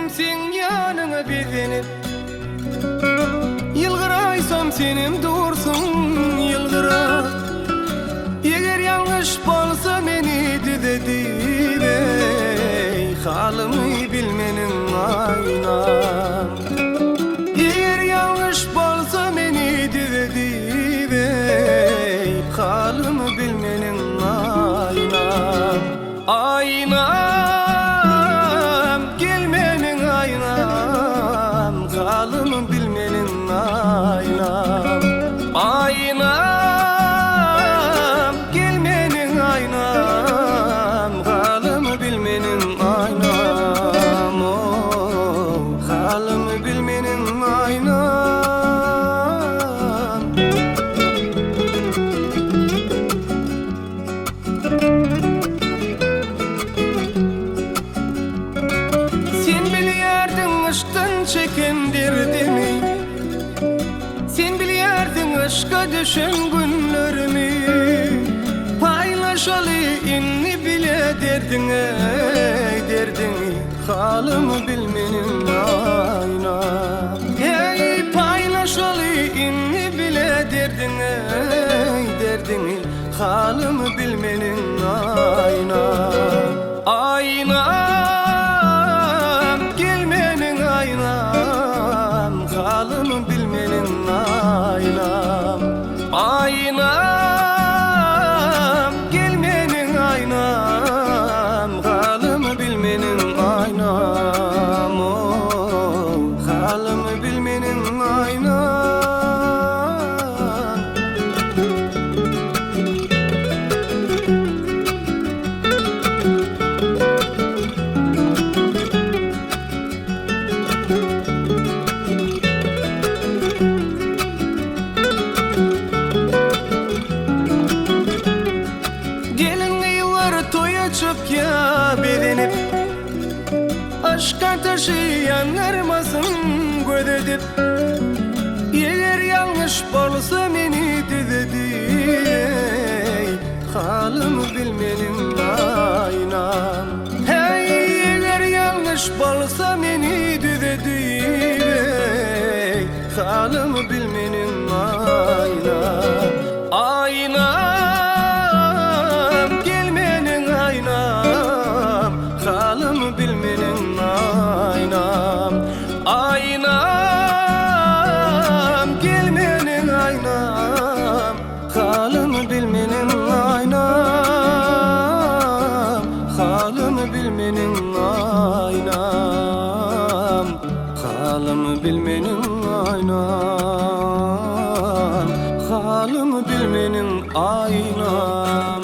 sen yanına bezenip, yılgıraysam senim dursun yılgıra. Eger yanlış bolsa meni düzedip, ey halımı bilmenin aynam. Eger yanlış bolsa meni düzedip, ey halımı bilmenin aynam. Aynam, gelmenin aynam, halımı bilmenin aynam. Aynam, gelmenin aynam, halımı bilmenin aynam. Oh, halımı bilmenin aynam. Sen biliyordun aşktan çeken derdimi, sen biliyordun aşka düşen günlerimi. Paylaşalı inni bile derdin, ey derdini, halımı bilmenin aynam. Ey paylaşalı inni bile derdin, ey derdini, halımı bilmenin aynam. Aynam, gelmenin aynam, halımı bilmenin aynam. Aynam, gelmenin aynam, halımı bilmenin aynam. Oh, halımı bilmenin aynam. Toyacak ya bedenip, aşka taşıyan armasın gödedip. Eğer yanlış bolsa meni düzedip, ey halımı bilmenin aynam. Hey, eğer yanlış bolsa meni düzedip, ey halımı bilmenin aynam. Aynam, gelmenin aynam, halımı bilmenin aynam. Aynam, gelmenin aynam, halımı bilmenin aynam. Halımı bilmenin aynam, halımı bilmenin aynam, halımı bilmenin aynam.